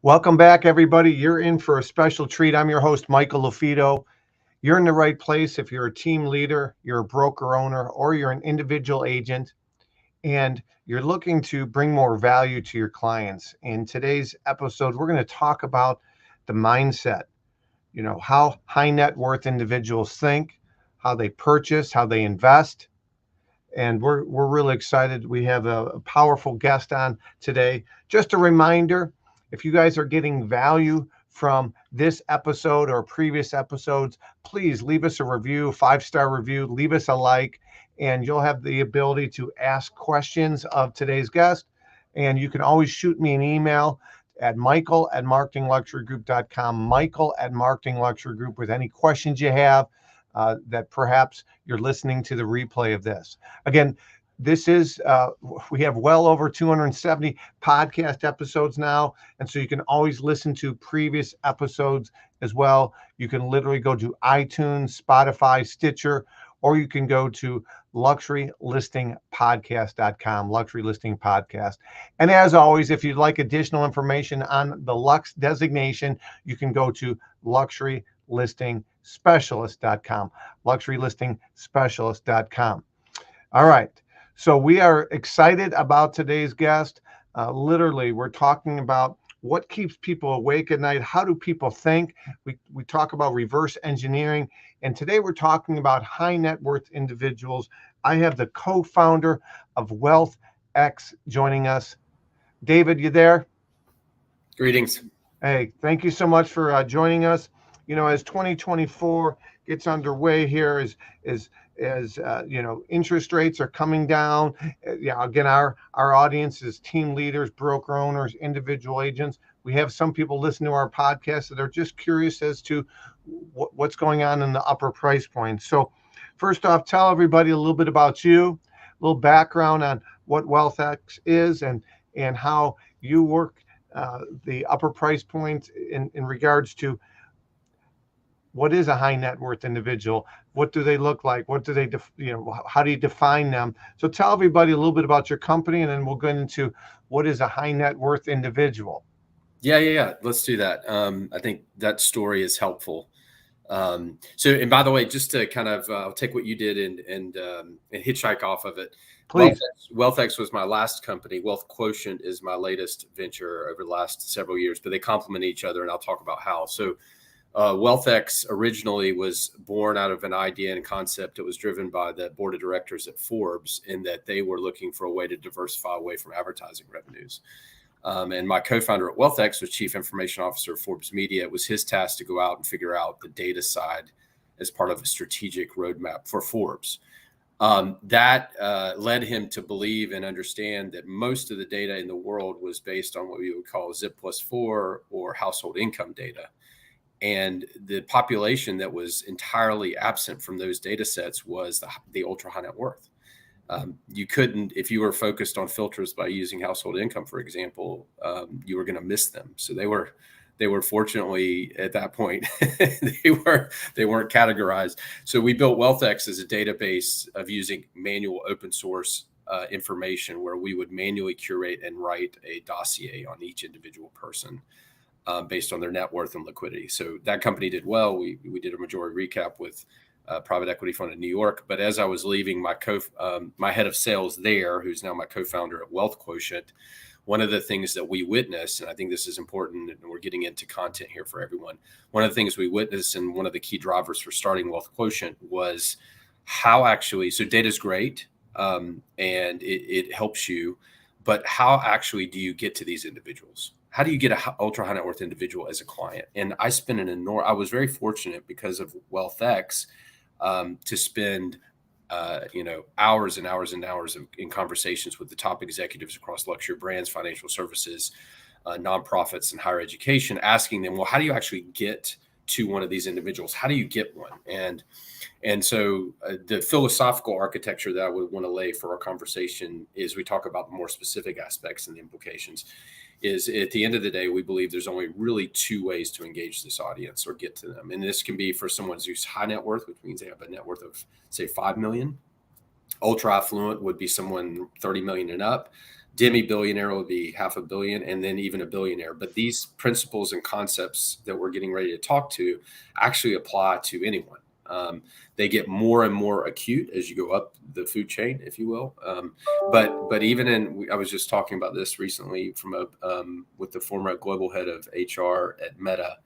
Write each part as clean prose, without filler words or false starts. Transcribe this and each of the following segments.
Welcome back, everybody. You're in for a special treat. I'm your host, Michael LaFido. You're in the right place if you're a team leader, you're a broker owner, or you're an individual agent, and you're looking to bring more value to your clients. In today's episode, we're going to talk about the mindset, how high net worth individuals think, how they purchase, how they invest. And we're really excited. We have a powerful guest on today. Just a reminder, if you guys are getting value from this episode or previous episodes, please leave us a review, 5-star review, leave us a like, and you'll have the ability to ask questions of today's guest. And you can always shoot me an email at michael@marketingluxurygroup.com, michael@marketingluxurygroup, with any questions you have that perhaps you're listening to the replay of this. Again, this is, we have well over 270 podcast episodes now. And so you can always listen to previous episodes as well. You can literally go to iTunes, Spotify, Stitcher, or you can go to luxurylistingpodcast.com, Luxury Listing Podcast. And as always, if you'd like additional information on the Lux designation, you can go to luxurylistingspecialist.com, luxurylistingspecialist.com. All right. So we are excited about today's guest. Literally, we're talking about what keeps people awake at night. How do people think? We talk about reverse engineering. And today we're talking about high net worth individuals. I have the co-founder of WealthX joining us. David, you there? Greetings. Hey, thank you so much for joining us. As 2024 gets underway here, as interest rates are coming down. Again, our audience is team leaders, broker owners, individual agents. We have some people listen to our podcast that are just curious as to what's going on in the upper price point. So first off, tell everybody a little bit about you, a little background on what WealthX is and how you work the upper price point in regards to what is a high net worth individual? What do they look like? What do they, how do you define them? So tell everybody a little bit about your company, and then we'll get into what is a high net worth individual. Yeah. Let's do that. I think that story is helpful. And by the way, just to kind of take what you did and hitchhike off of it. Please. WealthX was my last company. WealthQuotient is my latest venture over the last several years, but they complement each other, and I'll talk about how. So WealthX originally was born out of an idea and concept that was driven by the board of directors at Forbes, in that they were looking for a way to diversify away from advertising revenues. And my co-founder at WealthX was chief information officer of Forbes Media. It was his task to go out and figure out the data side as part of a strategic roadmap for Forbes. That led him to believe and understand that most of the data in the world was based on what we would call ZIP+4 or household income data. And the population that was entirely absent from those data sets was the ultra high net worth. You couldn't, if you were focused on filters by using household income, for example, you were going to miss them. So they were fortunately at that point, they weren't categorized. So we built WealthX as a database of using manual open source information, where we would manually curate and write a dossier on each individual person based on their net worth and liquidity. So that company did well. We did a majority recap with private equity fund in New York. But as I was leaving, my head of sales there, who's now my co-founder at WealthQuotient, one of the things that we witnessed, and I think this is important, and we're getting into content here for everyone. One of the things we witnessed, and one of the key drivers for starting WealthQuotient, was how actually, so data is great, and it helps you, but how actually do you get to these individuals? How do you get an ultra high net worth individual as a client? And I spent I was very fortunate because of WealthX to spend hours and hours and hours in conversations with the top executives across luxury brands, financial services, nonprofits, and higher education, asking them, well, how do you actually get to one of these individuals? How do you get one? And so the philosophical architecture that I would want to lay for our conversation is, we talk about the more specific aspects and the implications, is at the end of the day, we believe there's only really two ways to engage this audience or get to them. And this can be for someone who's high net worth, which means they have a net worth of, say, 5 million, Ultra affluent would be someone 30 million and up. Demi-billionaire would be $500 million, and then even a billionaire. But these principles and concepts that we're getting ready to talk to actually apply to anyone. They get more and more acute as you go up the food chain, if you will. But even I was just talking about this recently with the former global head of HR at Meta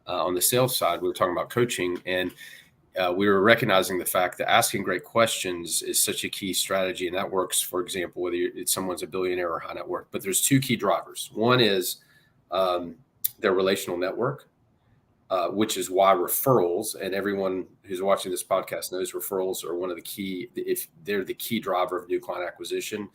on the sales side. We were talking about coaching, and we were recognizing the fact that asking great questions is such a key strategy. And that works, for example, whether it's someone's a billionaire or high net worth. But there's two key drivers. One is their relational network, which is why referrals, and everyone who's watching this podcast knows referrals are one of the key, if they're the key driver of new client acquisition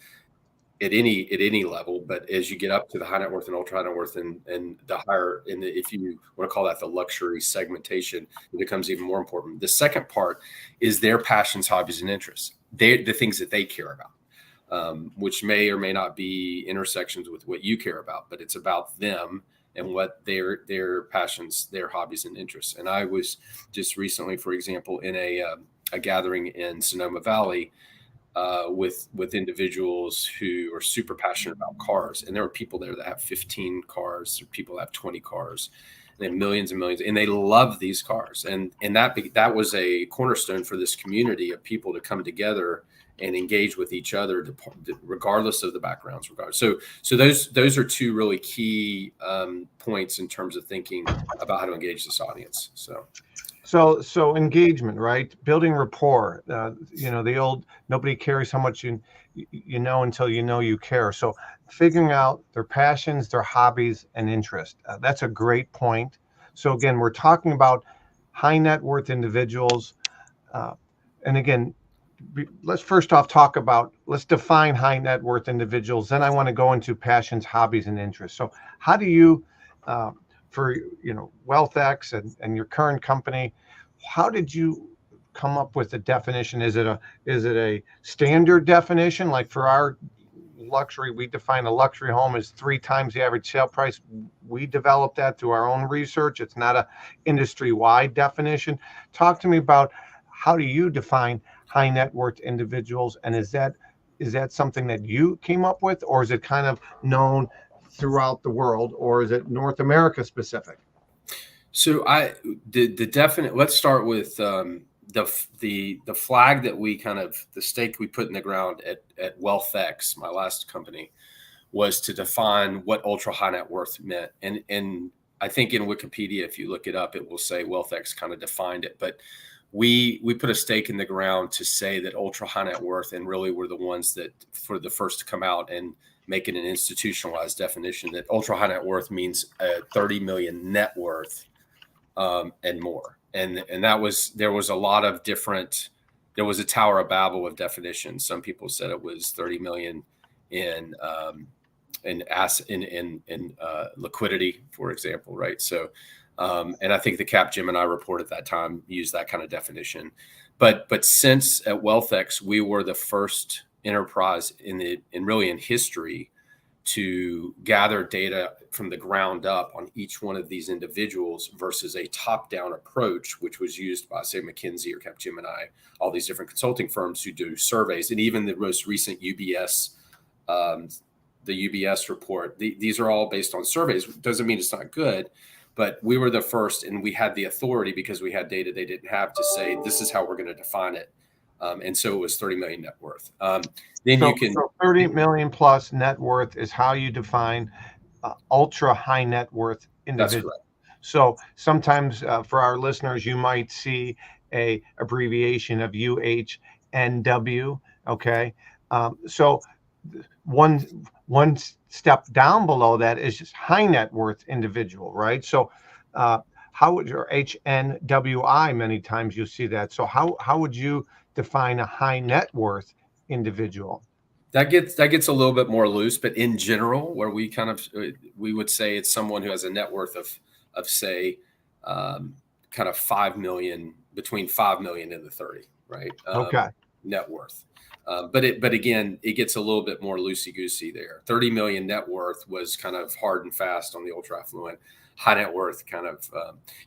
at any level. But as you get up to the high net worth and ultra high net worth and the higher, if you want to call that the luxury segmentation, it becomes even more important. The second part is their passions, hobbies, and interests. The things that they care about, which may or may not be intersections with what you care about, but it's about them and what their passions, their hobbies, and interests. And I was just recently, for example, in a gathering in Sonoma Valley with individuals who are super passionate about cars. And there are people there that have 15 cars, or people that have 20 cars, and they have millions and millions, and they love these cars. And that was a cornerstone for this community of people to come together and engage with each other, regardless of the backgrounds. So those are two really key points in terms of thinking about how to engage this audience. So engagement, right? Building rapport. The old nobody cares how much you know until you know you care. So figuring out their passions, their hobbies, and interests. That's a great point. So again, we're talking about high net worth individuals, and again, let's first off let's define high net worth individuals. Then I want to go into passions, hobbies, and interests. So how do you, for WealthX and your current company, how did you come up with a definition? Is it a standard definition? Like for our luxury, we define a luxury home as 3 times the average sale price. We developed that through our own research. It's not a industry-wide definition. Talk to me about how do you define high net worth individuals, and is that something that you came up with, or is it kind of known throughout the world, or is it North America specific? So let's start with the flag that the stake we put in the ground at WealthX, my last company, was to define what ultra high net worth meant. And I think in Wikipedia, if you look it up, it will say WealthX kind of defined it, but we put a stake in the ground to say that ultra high net worth, and really we're the ones that for the first to come out and make it an institutionalized definition, that ultra high net worth means 30 million net worth and more. And there was a lot of different, there was a Tower of Babel of definitions. Some people said it was 30 million in liquidity, for example, right? So and I think the Capgemini report at that time used that kind of definition. But since at WealthX, we were the first enterprise in history to gather data from the ground up on each one of these individuals versus a top-down approach, which was used by, say, McKinsey or Capgemini, all these different consulting firms who do surveys, and even the most recent UBS, the UBS report. These are all based on surveys. Doesn't mean it's not good. But we were the first, and we had the authority because we had data they didn't have to say, this is how we're going to define it. And so it was 30 million net worth. So 30 million plus net worth is how you define ultra high net worth individual. That's correct. So sometimes for our listeners, you might see a abbreviation of UHNW. Okay. So one step down below that is just high net worth individual, right? So how would your HNWI, many times you see that. So how would you define a high net worth individual? That gets a little bit more loose, but in general, where we would say it's someone who has a net worth of say kind of 5 million, between 5 million and the 30, right? Okay. Net worth. But again, it gets a little bit more loosey-goosey there. 30 million net worth was kind of hard and fast on the ultra affluent. high net worth kind of,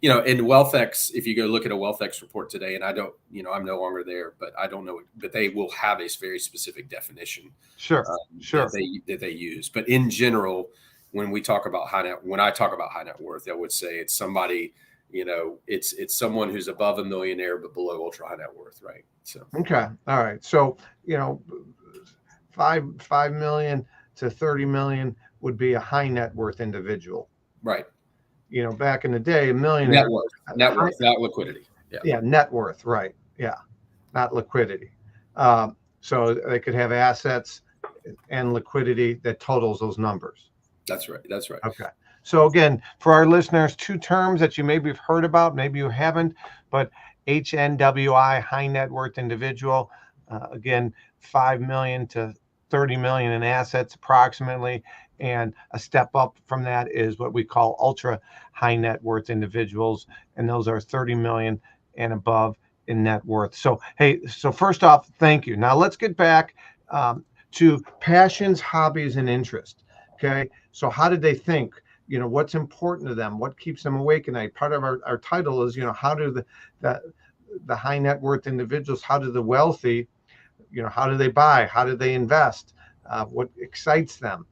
in WealthX, if you go look at a WealthX report today, and I don't, I'm no longer there, but I don't know, but they will have a very specific definition. Sure. That they use. But in general, when I talk about high net worth, I would say it's somebody, it's someone who's above a millionaire, but below ultra high net worth. Right. So, okay. All right. So, 5 million to 30 million would be a high net worth individual. Right. Back in the day, a millionaire. Net worth, not liquidity. Yeah. Net worth. Right. Yeah. Not liquidity. So they could have assets and liquidity that totals those numbers. That's right. Okay. So again, for our listeners, 2 terms that you maybe have heard about, maybe you haven't, but HNWI, high net worth individual, again, 5 million to 30 million in assets approximately. And a step up from that is what we call ultra high net worth individuals. And those are 30 million and above in net worth. So, so first off, thank you. Now let's get back to passions, hobbies, and interest. Okay. So how did they think? What's important to them? What keeps them awake at night? Part of our title is, how do the high net worth individuals, how do the wealthy, how do they buy? How do they invest? What excites them?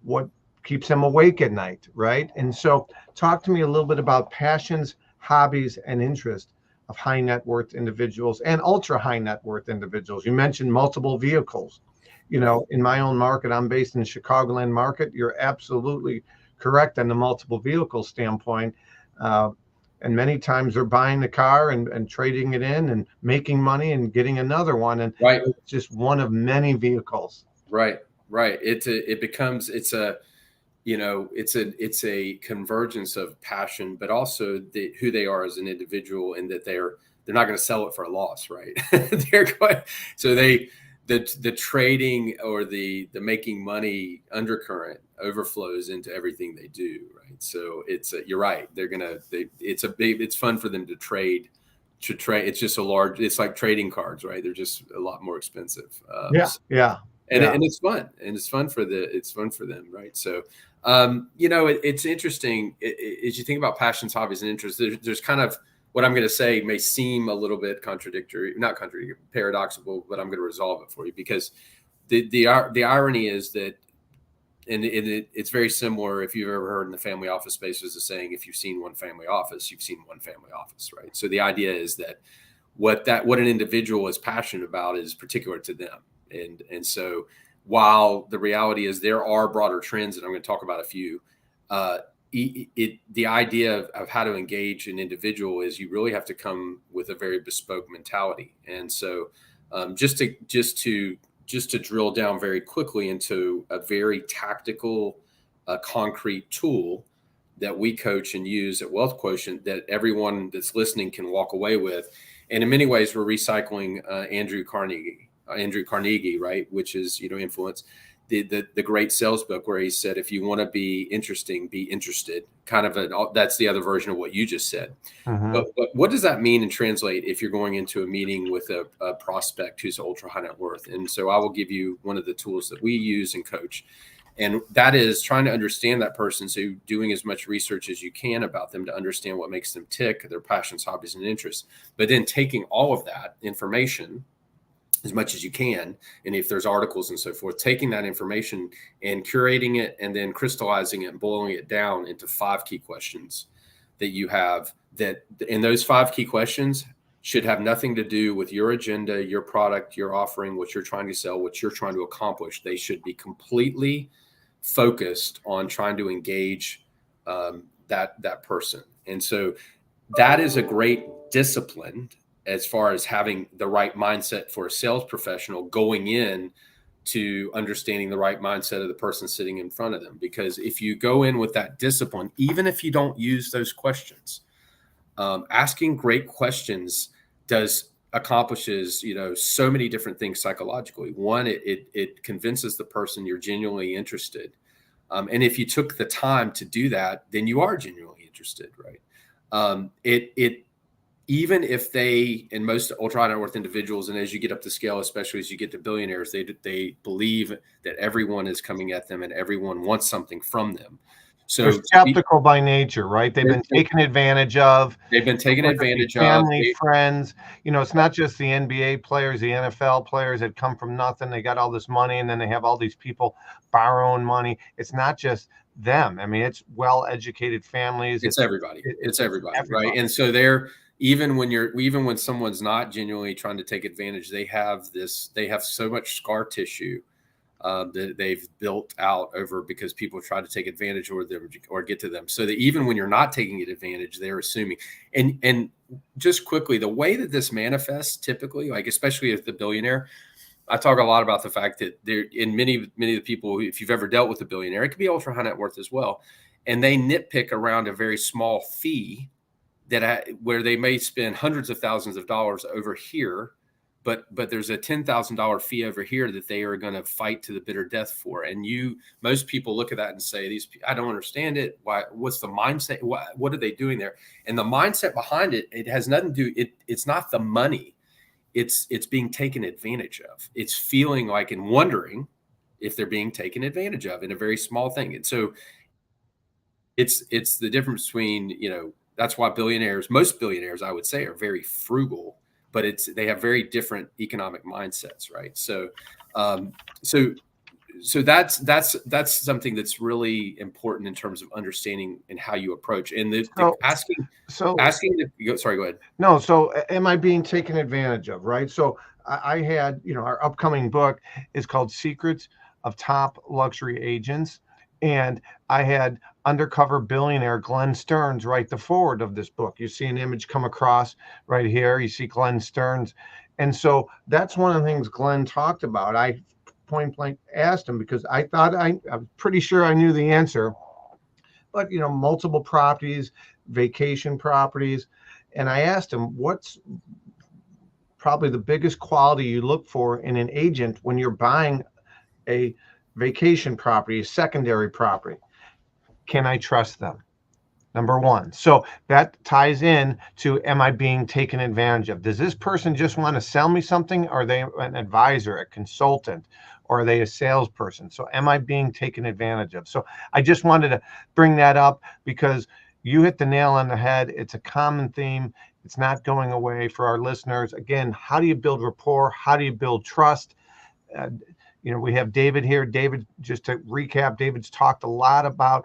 What keeps them awake at night, right? And so talk to me a little bit about passions, hobbies, and interest of high net worth individuals and ultra high net worth individuals. You mentioned multiple vehicles. In my own market, I'm based in the Chicagoland market. You're absolutely correct on the multiple vehicle standpoint. And many times they're buying the car and trading it in and making money and getting another one. And right. It's just one of many vehicles. Right. It's a convergence of passion, but also who they are as an individual, and that they're not going to sell it for a loss. Right. The trading or the making money undercurrent overflows into everything they do. Right. So you're right. It's fun for them to trade. It's just it's like trading cards, right? They're just a lot more expensive. Yeah. And it's fun, and it's fun for them. Right. So, it's interesting as you think about passions, hobbies, and interests. There's kind of, what I'm going to say may seem a little bit paradoxical, but I'm going to resolve it for you, because the irony is that, and it's very similar. If you've ever heard in the family office space, there's a saying: if you've seen one family office, you've seen one family office, right? So the idea is that what an individual is passionate about is particular to them. And so while the reality is there are broader trends, and I'm going to talk about a few, the idea of how to engage an individual is you really have to come with a very bespoke mentality. And so just to drill down very quickly into a very tactical, concrete tool that we coach and use at WealthQuotient that everyone that's listening can walk away with. And in many ways, we're recycling Andrew Carnegie, right? Which is, Influence, the great sales book, where he said, if you want to be interesting, be interested. That's the other version of what you just said. Uh-huh. But what does that mean and translate if you're going into a meeting with a prospect who's ultra high net worth? And so I will give you one of the tools that we use and coach. And that is trying to understand that person. So doing as much research as you can about them to understand what makes them tick, their passions, hobbies, and interests. But then taking all of that information as much as you can, and if there's articles and so forth, taking that information and curating it, and then crystallizing it and boiling it down into 5 key questions that you have, that in those 5 key questions should have nothing to do with your agenda, your product, your offering, what you're trying to sell, what you're trying to accomplish. They should be completely focused on trying to engage that person. And so that is a great discipline as far as having the right mindset for a sales professional going in to understanding the right mindset of the person sitting in front of them. Because if you go in with that discipline, even if you don't use those questions, asking great questions accomplishes, so many different things psychologically. One, it convinces the person you're genuinely interested. And if you took the time to do that, then you are genuinely interested, right? Even if they, and most ultra high net worth individuals, and as you get up the scale, especially as you get to billionaires, they believe that everyone is coming at them and everyone wants something from them. So they're skeptical by nature, right? They've been taken advantage of. they've been taken Whether it be advantage of. family, friends, it's not just the NBA players, the NFL players that come from nothing. They got all this money, and then they have all these people borrowing money. It's not just them. I mean, it's well-educated families. It's everybody. It's everybody, everybody. right? And so even when someone's not genuinely trying to take advantage, they have so much scar tissue that they've built out over because people try to take advantage or get to them. So that even when you're not taking advantage, they're assuming. And just quickly, the way that this manifests typically, like especially as the billionaire, I talk a lot about the fact that many of the people, if you've ever dealt with a billionaire, it could be ultra high net worth as well, and they nitpick around a very small fee where they may spend hundreds of thousands of dollars over here. But there's a $10,000 fee over here that they are going to fight to the bitter death for. And most people look at that and say, I don't understand it. Why? What's the mindset? What are they doing there? And the mindset behind it, it has nothing to do. It's not the money. It's being taken advantage of. It's feeling like and wondering if they're being taken advantage of in a very small thing. And so it's the difference between, that's why most billionaires, I would say, are very frugal. But they have very different economic mindsets, right? So that's something that's really important in terms of understanding and how you approach and sorry, go ahead. No, so am I being taken advantage of, right? So I had, our upcoming book is called Secrets of Top Luxury Agents, and I had undercover billionaire Glenn Stearns write the foreword of this book. You see an image come across right here. You see Glenn Stearns. And so that's one of the things Glenn talked about. I point blank asked him because I thought I'm pretty sure I knew the answer. But, multiple properties, vacation properties. And I asked him, what's probably the biggest quality you look for in an agent when you're buying a vacation property, a secondary property? Can I trust them? Number one. So that ties in to, am I being taken advantage of? Does this person just want to sell me something? Are they an advisor, a consultant, or are they a salesperson? So am I being taken advantage of? So I just wanted to bring that up because you hit the nail on the head. It's a common theme. It's not going away for our listeners. Again, how do you build rapport? How do you build trust? We have David here. David, just to recap, David's talked a lot about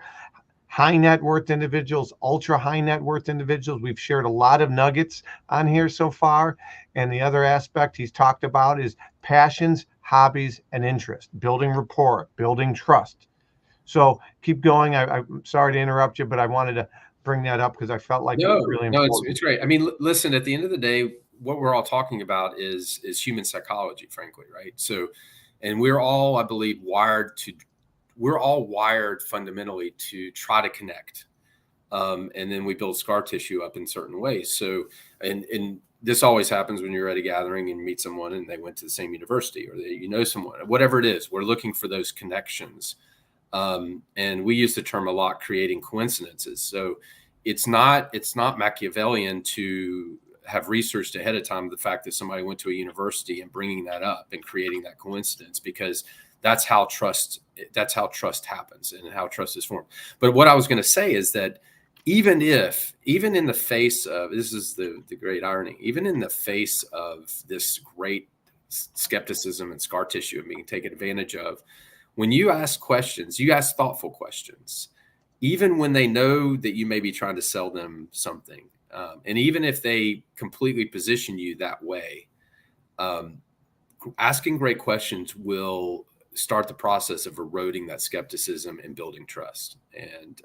high net worth individuals, ultra high net worth individuals. We've shared a lot of nuggets on here so far. And the other aspect he's talked about is passions, hobbies, and interest, building rapport, building trust. So keep going. I'm sorry to interrupt you, but I wanted to bring that up because I felt like it was really important. No, it's great. I mean, listen, at the end of the day, what we're all talking about is human psychology, frankly, right? So, and we're all, I believe, wired fundamentally to try to connect. And then we build scar tissue up in certain ways. So, and this always happens when you're at a gathering and you meet someone and they went to the same university or someone, whatever it is, we're looking for those connections. And we use the term a lot, creating coincidences. So it's not Machiavellian to have researched ahead of time the fact that somebody went to a university and bringing that up and creating that coincidence, because that's how trust happens and how trust is formed. But what I was going to say is that even in the face of, this is the great irony, even in the face of this great skepticism and scar tissue and being taken advantage of, when you ask questions, you ask thoughtful questions, even when they know that you may be trying to sell them something. And even if they completely position you that way, asking great questions will start the process of eroding that skepticism and building trust. And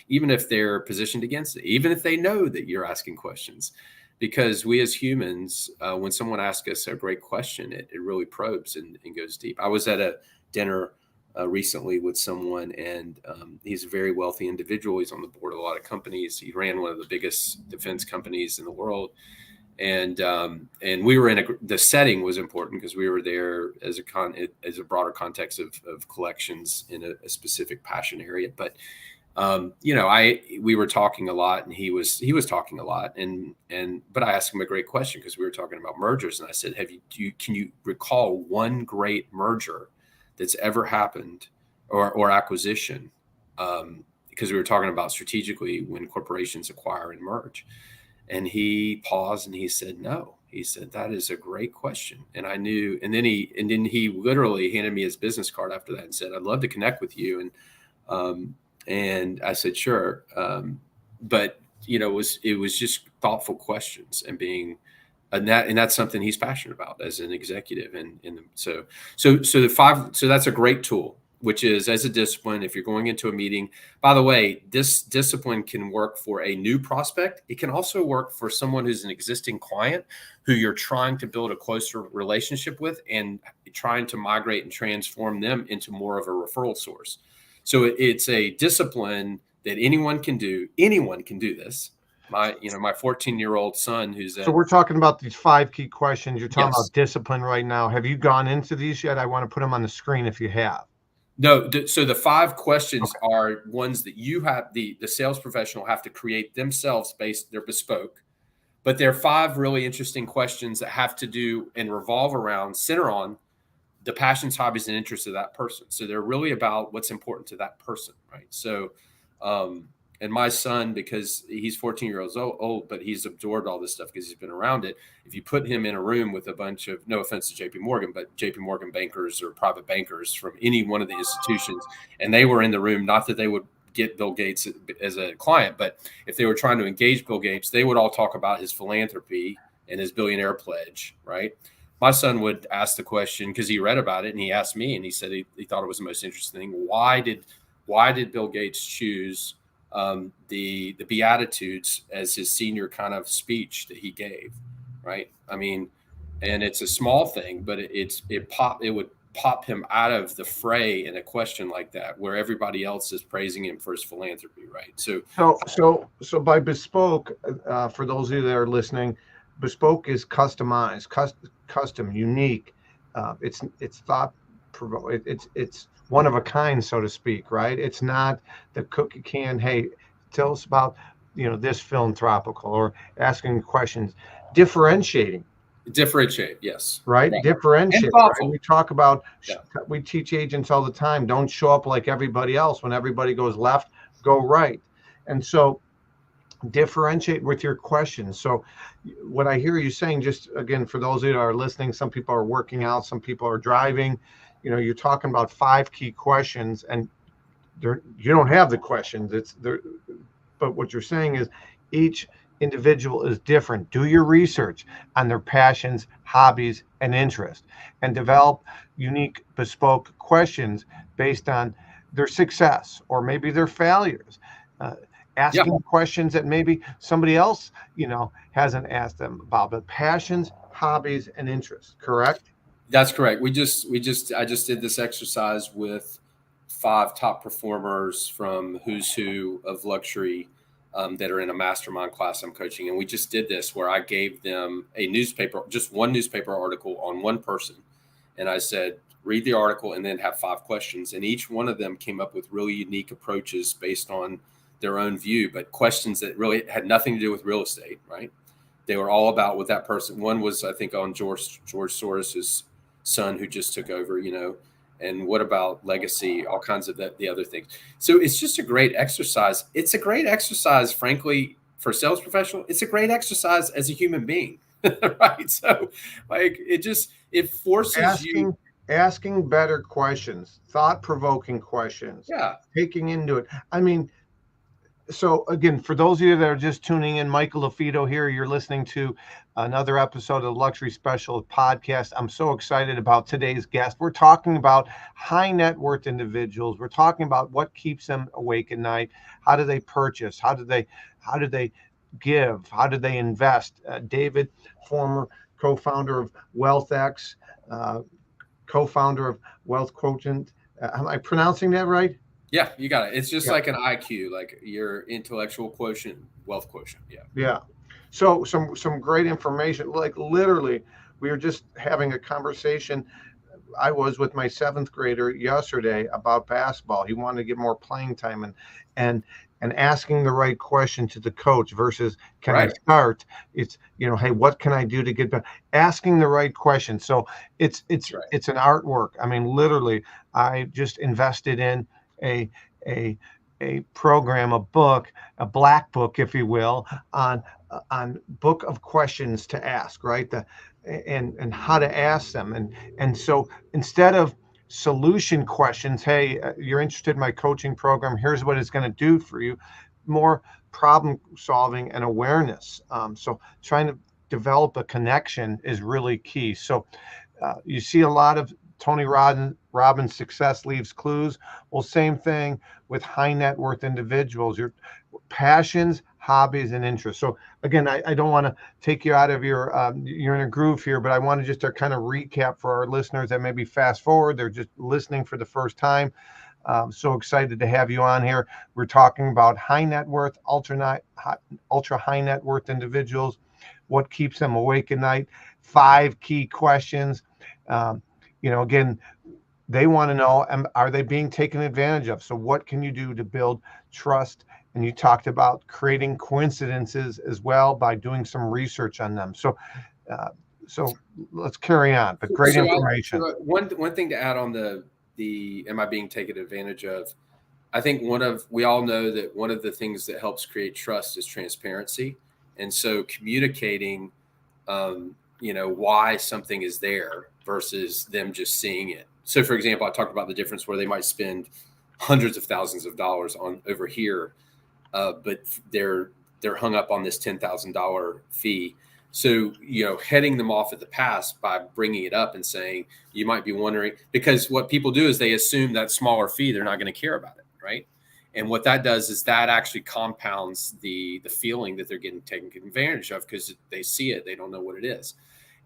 even if they're positioned against it, even if they know that you're asking questions, because we as humans, when someone asks us a great question, it really probes and goes deep. I was at a dinner recently with someone, and he's a very wealthy individual. He's on the board of a lot of companies. He ran one of the biggest defense companies in the world. And we were the setting was important because we were there as a broader context of collections in a specific passion area. But we were talking a lot, and he was talking a lot, but I asked him a great question because we were talking about mergers, and I said, can you recall one great merger that's ever happened or acquisition? because we were talking about strategically when corporations acquire and merge. And he paused and he said, no. He said, that is a great question. And I knew, and then he literally handed me his business card after that and said, I'd love to connect with you. And I said, sure. But it was just thoughtful questions and and that's something he's passionate about as an executive. So that's a great tool, which is as a discipline. If you're going into a meeting, by the way, this discipline can work for a new prospect. It can also work for someone who's an existing client who you're trying to build a closer relationship with and trying to migrate and transform them into more of a referral source. So it's a discipline that anyone can do. Anyone can do this. My 14-year-old son So we're talking about these 5 key questions. You're talking Yes. about discipline right now. Have you gone into these yet? I want to put them on the screen if you have. No. So the 5 questions are ones that you have, the sales professional have to create themselves they're bespoke, but they're 5 really interesting questions that have to do and center on the passions, hobbies, and interests of that person. So they're really about what's important to that person, right? So, and my son, because he's 14 years old, but he's absorbed all this stuff because he's been around it. If you put him in a room with a bunch of, no offense to JP Morgan, but JP Morgan bankers or private bankers from any one of the institutions, and they were in the room, not that they would get Bill Gates as a client, but if they were trying to engage Bill Gates, they would all talk about his philanthropy and his billionaire pledge, right? My son would ask the question because he read about it and he asked me and he said he thought it was the most interesting thing. Why did Bill Gates choose the Beatitudes as his senior kind of speech that he gave, right? I mean, and it's a small thing, but it would pop him out of the fray in a question like that, where everybody else is praising him for his philanthropy, right? So by bespoke, for those of you that are listening, bespoke is customized, custom, unique. It's thought provoking. It's one of a kind, so to speak, right? It's not the cookie can. Hey, tell us about this philanthropical, or asking questions, differentiate, yes, right? Differentiate. Right? We talk about. Yeah. We teach agents all the time. Don't show up like everybody else. When everybody goes left, go right. And so differentiate with your questions. So what I hear you saying, just again, for those of you that are listening, some people are working out, some people are driving, you're talking about 5 key questions, and you don't have the questions. It's there, but what you're saying is each individual is different. Do your research on their passions, hobbies, and interests, and develop unique, bespoke questions based on their success or maybe their failures. Asking questions that maybe somebody else, hasn't asked them about, but passions, hobbies, and interests. Correct? That's correct. I just did this exercise with 5 top performers from who's who of luxury that are in a mastermind class I'm coaching. And we just did this where I gave them just one newspaper article on one person. And I said, read the article and then have 5 questions. And each one of them came up with really unique approaches based on their own view, but questions that really had nothing to do with real estate, right? They were all about what that person. One was, I think, on George Soros's son who just took over, and what about legacy, all kinds of the other things. So it's just a great exercise. It's a great exercise, frankly, for a sales professional. It's a great exercise as a human being, right? So it forces you. Asking better questions, thought-provoking questions, taking into it. I mean, so again, for those of you that are just tuning in, Michael LaFido here, you're listening to another episode of the Luxury Special podcast. I'm so excited about today's guest. We're talking about high net worth individuals. We're talking about what keeps them awake at night. How do they purchase? How do they give? How do they invest? David, former co-founder of WealthX, co-founder of WealthQuotient. Am I pronouncing that right? Yeah, you got it. It's just like an IQ, like your intellectual quotient, wealth quotient. Yeah. Yeah. So some great information. Like literally, we were just having a conversation. I was with my 7th grader yesterday about basketball. He wanted to get more playing time and asking the right question to the coach versus can I start? It's hey, what can I do to get better? Asking the right question. So it's an artwork. I mean, literally, I just invested in a a program, a book, a black book, if you will, on book of questions to ask, right? And how to ask them. And so instead of solution questions, hey, you're interested in my coaching program, here's what it's going to do for you, more problem solving and awareness. So trying to develop a connection is really key. So you see a lot of Tony Robbins' success leaves clues. Well, same thing with high net worth individuals, your passions, hobbies, and interests. So again, I don't want to take you out of you're in a groove here, but I want to just to kind of recap for our listeners that maybe fast forward, they're just listening for the first time. So excited to have you on here. We're talking about high net worth, ultra high net worth individuals, what keeps them awake at night, 5 key questions. Um, again, they want to know, are they being taken advantage of? So what can you do to build trust? And you talked about creating coincidences as well by doing some research on them. Uh, so let's carry on, but great information. One thing to add on the am I being taken advantage of? I think we all know that one of the things that helps create trust is transparency. And so communicating, why something is there versus them just seeing it. So for example, I talked about the difference where they might spend hundreds of thousands of dollars on over here, but they're hung up on this $10,000 fee. So, heading them off at the pass by bringing it up and saying, you might be wondering, because what people do is they assume that smaller fee, they're not going to care about it. Right. And what that does is that actually compounds the feeling that they're getting taken advantage of because they see it, they don't know what it is.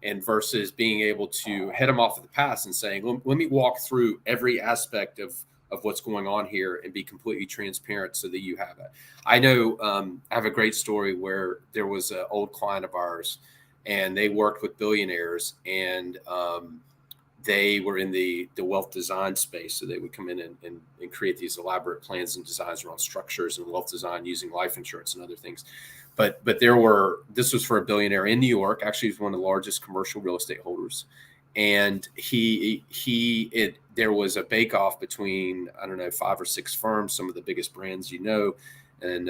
And versus being able to head them off at the pass and saying, well, let me walk through every aspect of what's going on here and be completely transparent so that you have it. I know I have a great story where there was an old client of ours and they worked with billionaires and they were in the wealth design space. So they would come in and create these elaborate plans and designs around structures and wealth design using life insurance and other things. But this was for a billionaire in New York. Actually, he's one of the largest commercial real estate holders. And there was a bake off between, I don't know, 5 or 6 firms, some of the biggest brands, and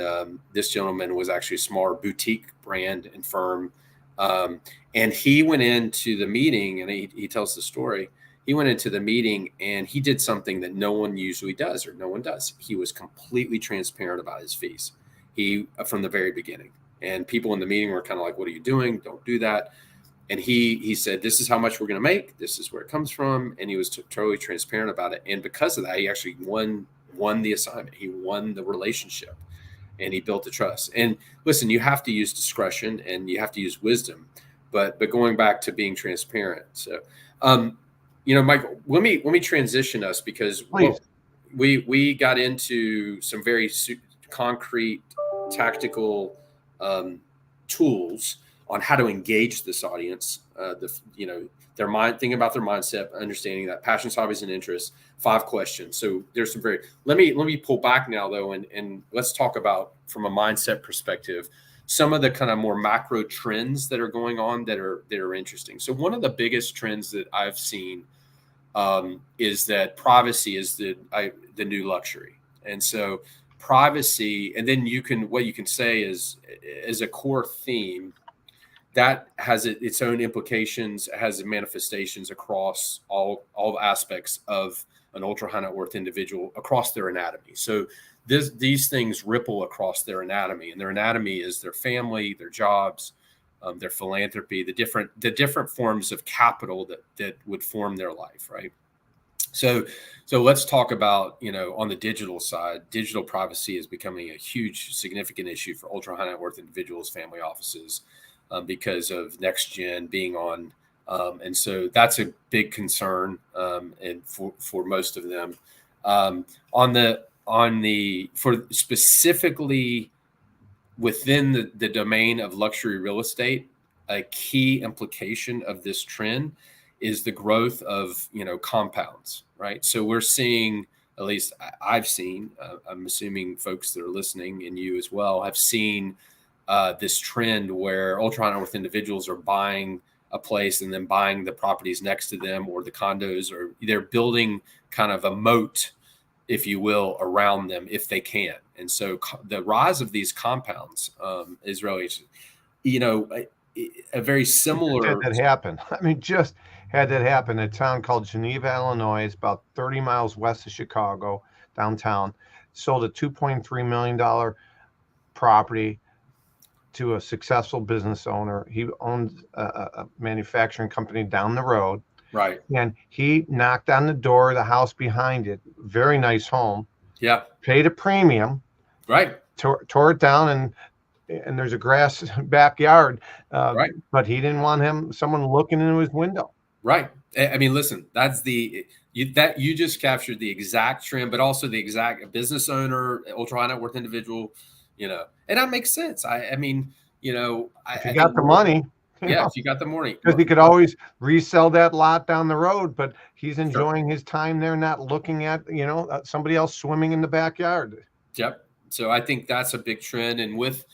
this gentleman was actually a smaller boutique brand and firm. And he went into the meeting and he tells the story. He went into the meeting and he did something that no one usually does or no one does. He was completely transparent about his fees. From the very beginning, and people in the meeting were kind of like, what are you doing? Don't do that. And he said, this is how much we're going to make. This is where it comes from. And he was totally transparent about it. And because of that, he actually won the assignment. He won the relationship and he built the trust. And listen, you have to use discretion and you have to use wisdom, but going back to being transparent. So, Michael, let me transition us because we got into some very concrete tactical tools on how to engage this audience, their mind, thinking about their mindset, understanding that passions, hobbies, and interests, 5 questions. So there's some let me pull back now though. And let's talk about from a mindset perspective, some of the kind of more macro trends that are going on that are interesting. So one of the biggest trends that I've seen is that privacy is the new luxury. And so privacy, and then what you can say is a core theme that has its own implications, has manifestations across all aspects of an ultra high net worth individual across their anatomy. So these things ripple across their anatomy, and their anatomy is their family, their jobs, their philanthropy, the different forms of capital that would form their life, right? So let's talk about, on the digital side, digital privacy is becoming a huge, significant issue for ultra high net worth individuals, family offices, because of next gen being on. And so that's a big concern. And for most of them, for specifically within the domain of luxury real estate, a key implication of this trend is the growth of, compounds, right? So we're seeing, at least I've seen, I'm assuming folks that are listening and you as well have seen this trend where ultra high net worth individuals are buying a place and then buying the properties next to them or the condos, or they're building kind of a moat if you will, around them if they can. And so the rise of these compounds is really, a very similar. Had that happen. I mean, just had that happen. A town called Geneva, Illinois, is about 30 miles west of Chicago, downtown. Sold a $2.3 million property to a successful business owner. He owned a manufacturing company down the road. Right. And he knocked on the door of the house behind it. Very nice home. Yeah. Paid a premium. Right. Tore it down, and there's a grass backyard. Right. But he didn't want someone looking into his window. Right. I mean, listen, that's you just captured the exact trend, but also the exact business owner, ultra high net worth individual, and that makes sense. I mean, if you got the money. Yeah, if you got the money. Because he could always resell that lot down the road, but he's enjoying his time there, not looking at, somebody else swimming in the backyard. Yep. So I think that's a big trend. And with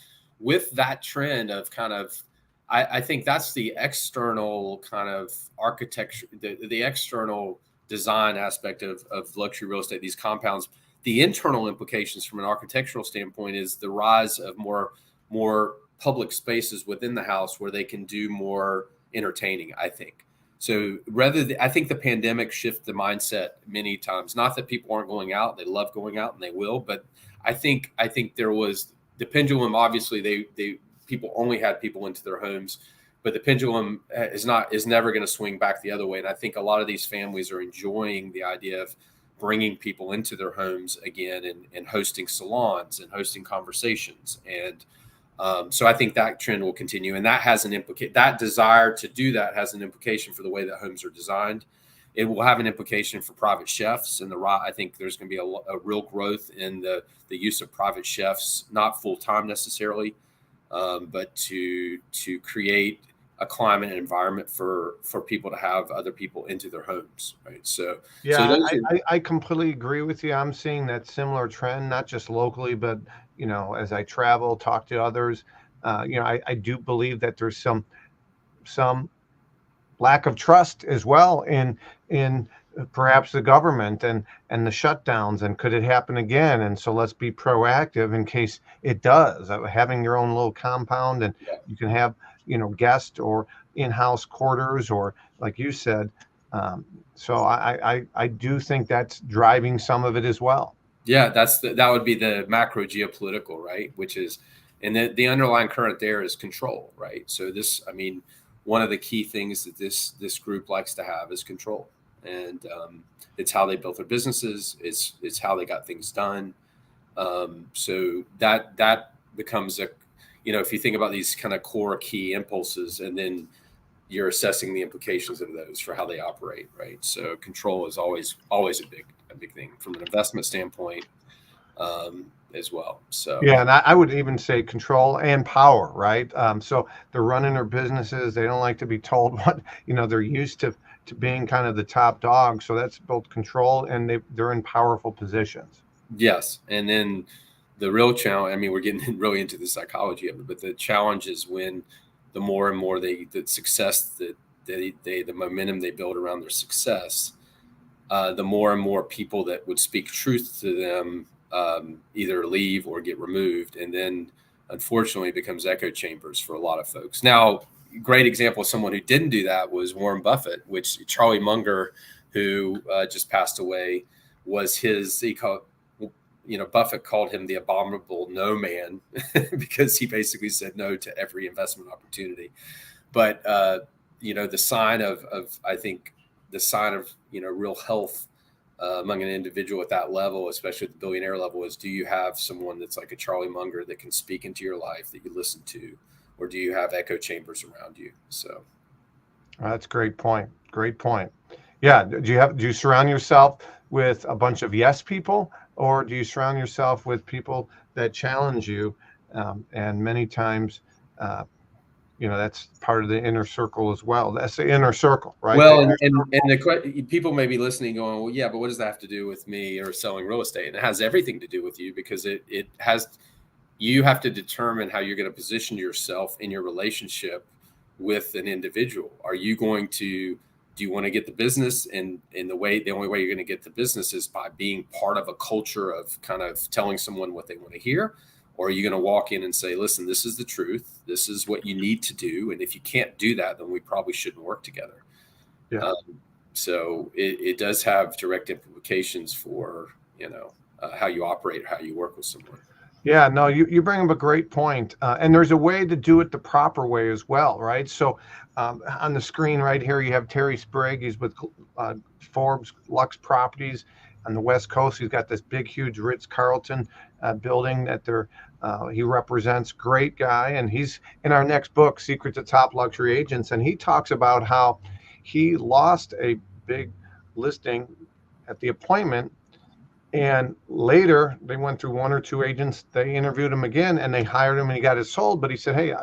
that trend of kind of, I think that's the external kind of architecture, the external design aspect of luxury real estate, these compounds. The internal implications from an architectural standpoint is the rise of more public spaces within the house where they can do more entertaining, I think. So I think the pandemic shifted the mindset many times. Not that people aren't going out; they love going out and they will. But I think there was the pendulum. Obviously, people only had people into their homes, but the pendulum is never going to swing back the other way. And I think a lot of these families are enjoying the idea of bringing people into their homes again and hosting salons and hosting conversations. And so I think that trend will continue, and that has that desire to do that has an implication for the way that homes are designed. It will have an implication for private chefs, and I think there's going to be a real growth in the use of private chefs, not full time necessarily, but to create a climate and environment for people to have other people into their homes, right? So yeah, I completely agree with you. I'm seeing that similar trend, not just locally, but as I travel, talk to others, I do believe that there's some lack of trust as well in perhaps the government and the shutdowns, and could it happen again? And so let's be proactive in case it does. Having your own little compound, and you can have guest or in-house quarters, or like you said. So I do think that's driving some of it as well. Yeah, that would be the macro geopolitical, right? Which is, and the underlying current there is control, right? So one of the key things that this group likes to have is control, and it's how they built their businesses. It's how they got things done. So that becomes if you think about these kind of core key impulses, and then you're assessing the implications of those for how they operate, right? So control is always a big thing from an investment standpoint as well. So yeah, and I would even say control and power, right? So they're running their businesses. They don't like to be told what they're used to being kind of the top dog. So that's both control, and they're in powerful positions. Yes, and then the real challenge. We're getting really into the psychology of it, but the challenge is when the more and more the success that the momentum they build around their success, the more and more people that would speak truth to them either leave or get removed. And then unfortunately it becomes echo chambers for a lot of folks. Now, great example of someone who didn't do that was Warren Buffett, which Charlie Munger, who just passed away, was Buffett called him the abominable no man because he basically said no to every investment opportunity. But, the sign of real health among an individual at that level, especially at the billionaire level, is, do you have someone that's like a Charlie Munger that can speak into your life that you listen to, or do you have echo chambers around you? So that's a great point. Great point. Yeah. Do you surround yourself with a bunch of yes people, or do you surround yourself with people that challenge you? And many times, that's part of the inner circle as well. That's the inner circle, right? Well, and people may be listening going, well, yeah, but what does that have to do with me or selling real estate? And it has everything to do with you, because you have to determine how you're going to position yourself in your relationship with an individual. Are you going to do you want to get the business? And the only way you're going to get the business is by being part of a culture of kind of telling someone what they want to hear. Or are you going to walk in and say, listen, this is the truth. This is what you need to do. And if you can't do that, then we probably shouldn't work together. Yeah. So it does have direct implications for, how you operate, how you work with someone. Yeah, no, you bring up a great point. And there's a way to do it the proper way as well, right? So on the screen right here, you have Terry Sprague. He's with Forbes Lux Properties on the West Coast. He's got this big, huge Ritz-Carlton building that he represents. Great guy. And he's in our next book, Secrets of Top Luxury Agents. And he talks about how he lost a big listing at the appointment. And later, they went through one or two agents. They interviewed him again, and they hired him, and he got it sold. But he said, "Hey,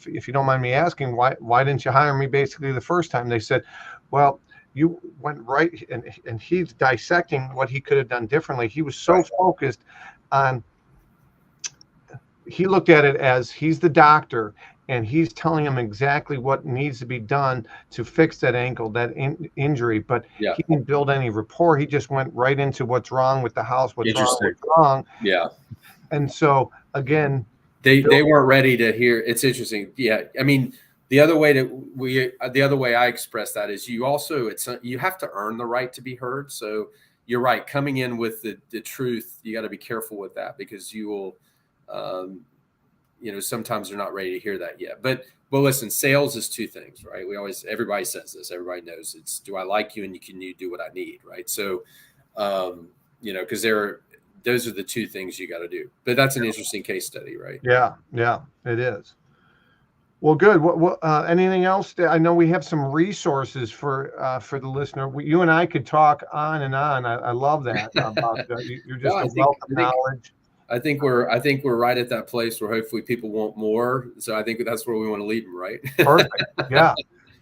if you don't mind me asking, why didn't you hire me?" Basically, the first time they said, "Well, you went right," and he's dissecting what he could have done differently. He was so focused on. He looked at it as he's the doctor, and he's telling him exactly what needs to be done to fix that ankle, that injury. But he didn't build any rapport. He just went right into what's wrong with the house, what's wrong. Yeah. And so again, they weren't ready to hear. It's interesting. Yeah. I mean, the other way I express that is you have to earn the right to be heard. So you're right. Coming in with the truth, you got to be careful with that, because you will, sometimes they're not ready to hear that yet. But listen, sales is two things, right? Everybody says this, everybody knows it's, do I like you and can you do what I need, right? So, because those are the two things you got to do. But that's an interesting case study, right? Yeah, it is. Well, good. What anything else? I know we have some resources for the listener. You and I could talk on and on. I love that. About you're just a wealth of knowledge. I think we're right at that place where hopefully people want more. So I think that's where we want to lead them, right? Perfect. Yeah,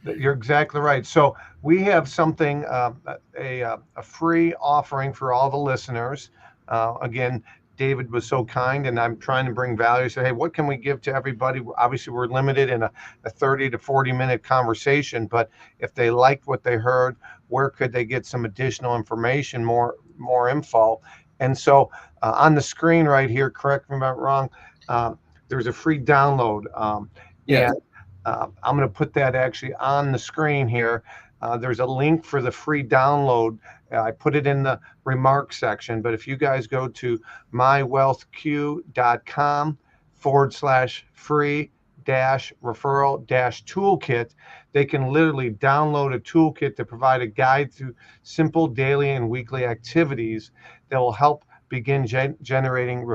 you're exactly right. So we have something, a free offering for all the listeners. Again, David was so kind, and I'm trying to bring value. Say, hey, what can we give to everybody? Obviously, we're limited in a 30 to 40-minute conversation, but if they liked what they heard, where could they get some additional information, more info? And so on the screen right here, correct me if I'm wrong, there's a free download. And I'm going to put that actually on the screen here. There's a link for the free download. I put it in the remarks section, but if you guys go to mywealthq.com/free-referral-toolkit, they can literally download a toolkit to provide a guide through simple daily and weekly activities that will help begin generating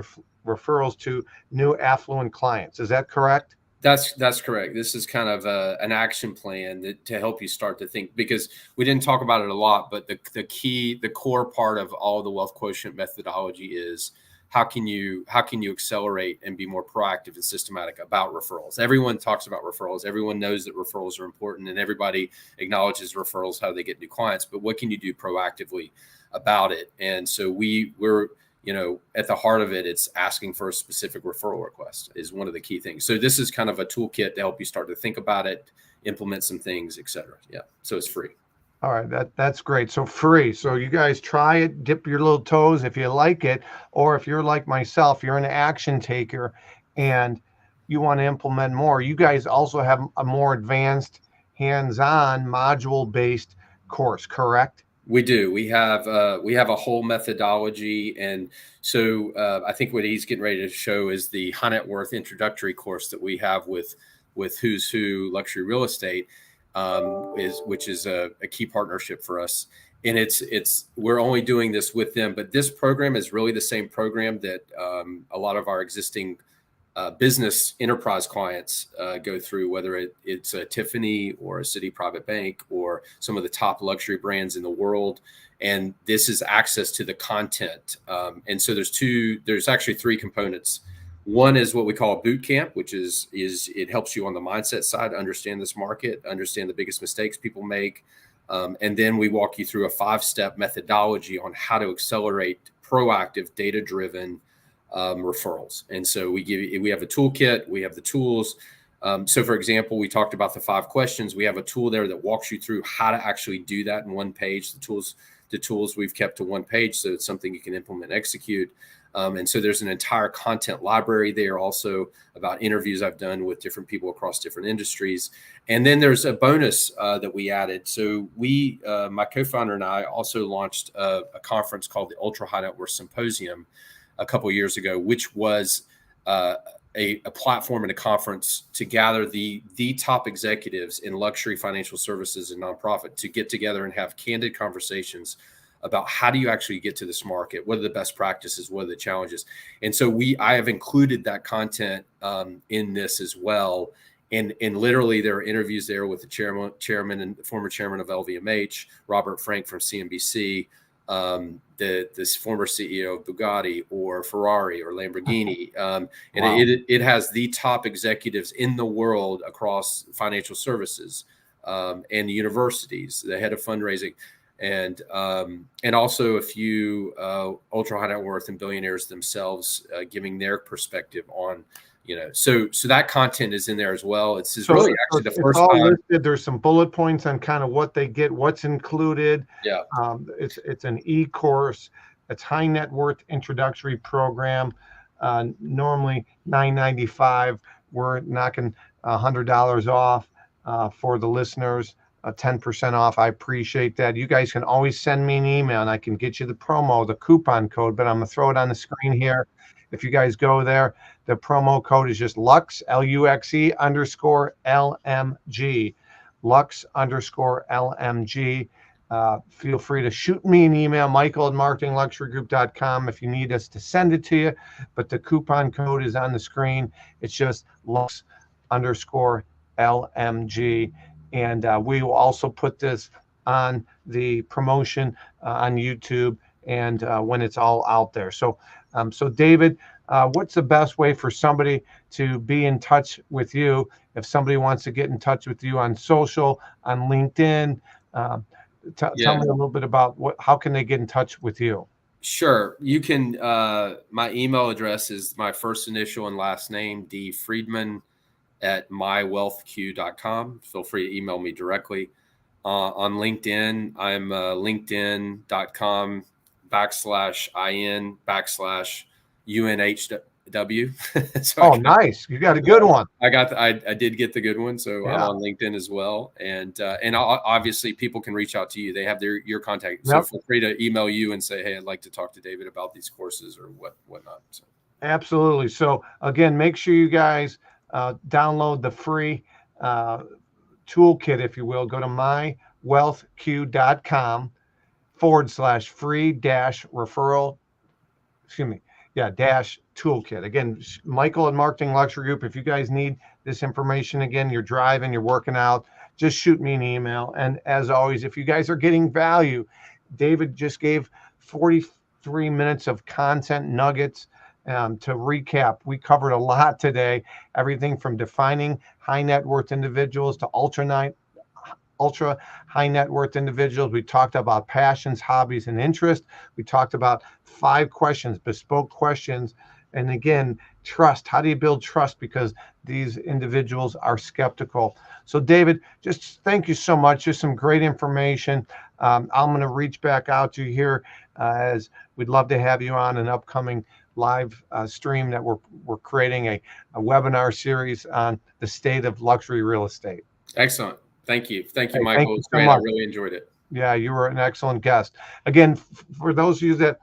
referrals to new affluent clients. Is that correct? That's correct. This is kind of an action plan to help you start to think, because we didn't talk about it a lot, but the core part of all the WealthQuotient methodology is how can you accelerate and be more proactive and systematic about referrals? Everyone talks about referrals. Everyone knows that referrals are important, and everybody acknowledges referrals, how they get new clients, but what can you do proactively about it? And so we're at the heart of it, it's asking for a specific referral request is one of the key things. So this is kind of a toolkit to help you start to think about it, implement some things, et cetera. Yeah. So it's free. All right. That's great. So free. So you guys try it, dip your little toes if you like it, or if you're like myself, you're an action taker and you want to implement more. You guys also have a more advanced hands-on module-based course, correct? We do. We have a whole methodology, and so I think what he's getting ready to show is the high net worth introductory course that we have with Who's Who Luxury Real Estate, which is a key partnership for us. And we're only doing this with them, but this program is really the same program that a lot of our existing business enterprise clients go through, whether it's a Tiffany or a Citi Private Bank or some of the top luxury brands in the world. And this is access to the content. And so there's actually three components. One is what we call a boot camp, which is it helps you on the mindset side, understand this market, understand the biggest mistakes people make. And then we walk you through a 5-step methodology on how to accelerate proactive, data-driven referrals. And so we have a toolkit, we have the tools, So for example, we talked about the 5 questions. We have a tool there that walks you through how to actually do that in one page. The tools we've kept to one page, so it's something you can implement, execute. And so there's an entire content library there also about interviews I've done with different people across different industries. And then there's a bonus that we added. So my co-founder and I also launched a conference called the Ultra High Net Worth Symposium a couple of years ago, which was a platform and a conference to gather the top executives in luxury financial services and nonprofit to get together and have candid conversations about how do you actually get to this market? What are the best practices? What are the challenges? And so I have included that content in this as well. And literally there are interviews there with the chairman and former chairman of LVMH, Robert Frank from CNBC, this former CEO of Bugatti or Ferrari or Lamborghini. And wow. It has the top executives in the world across financial services and universities, the head of fundraising. And also a few ultra high net worth and billionaires themselves giving their perspective on, so that content is in there as well. It's really actually the first time. Listed. There's some bullet points on kind of what they get, what's included. Yeah. It's an e-course. It's high net worth introductory program. Normally $9.95. We're knocking $100 off for the listeners. 10% off. I appreciate that. You guys can always send me an email and I can get you the coupon code, but I'm going to throw it on the screen here. If you guys go there, the promo code is just Lux, LUXE _LMG, Lux _LMG. Feel free to shoot me an email, michael@marketingluxurygroup.com if you need us to send it to you, but the coupon code is on the screen. It's just Lux _LMG. And we will also put this on the promotion on YouTube and when it's all out there. So David, what's the best way for somebody to be in touch with you? If somebody wants to get in touch with you on social, on LinkedIn, tell me a little bit about how can they get in touch with you? Sure. You can, my email address is my first initial and last name, D Friedman @mywealthq.com. Feel free to email me directly. On LinkedIn, I'm linkedin.com/in/UNHW. So nice. You got a good one. I did get the good one. So yeah. I'm on LinkedIn as well. And obviously people can reach out to you. They have your contact. So feel free to email you and say, hey, I'd like to talk to David about these courses or whatnot. So. Absolutely. So again, make sure you guys download the free toolkit, if you will. Go to mywealthq.com /free-referral, toolkit. Again, Michael and Marketing Luxury Group. If you guys need this information, again, you're driving, you're working out, just shoot me an email. And as always, if you guys are getting value, David just gave 43 minutes of content nuggets. To recap, we covered a lot today, everything from defining high net worth individuals to ultra high net worth individuals. We talked about passions, hobbies, and interests. We talked about 5 questions, bespoke questions. And again, trust. How do you build trust? Because these individuals are skeptical. So David, just thank you so much. Just some great information. I'm going to reach back out to you here as we'd love to have you on an upcoming live stream that we're creating a webinar series on the state of luxury real estate. Excellent. Thank you, Michael. It's great. I really enjoyed it. Yeah, you were an excellent guest. Again, for those of you that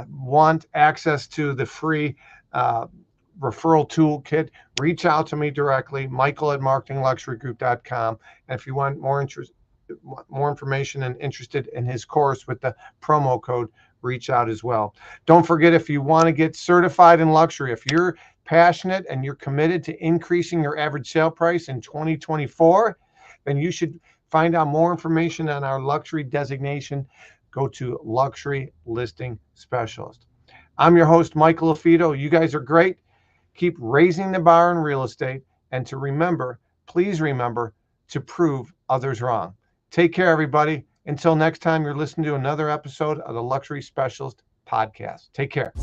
want access to the free referral toolkit, reach out to me directly, michael@marketingluxurygroup.com. And if you want more information and interested in his course with the promo code, reach out as well. Don't forget, if you want to get certified in luxury, if you're passionate and you're committed to increasing your average sale price in 2024, then you should find out more information on our luxury designation. Go to Luxury Listing Specialist. I'm your host, Michael Lafito. You guys are great. Keep raising the bar in real estate, and please remember to prove others wrong. Take care, everybody. Until next time, you're listening to another episode of the Luxury Specialist Podcast. Take care.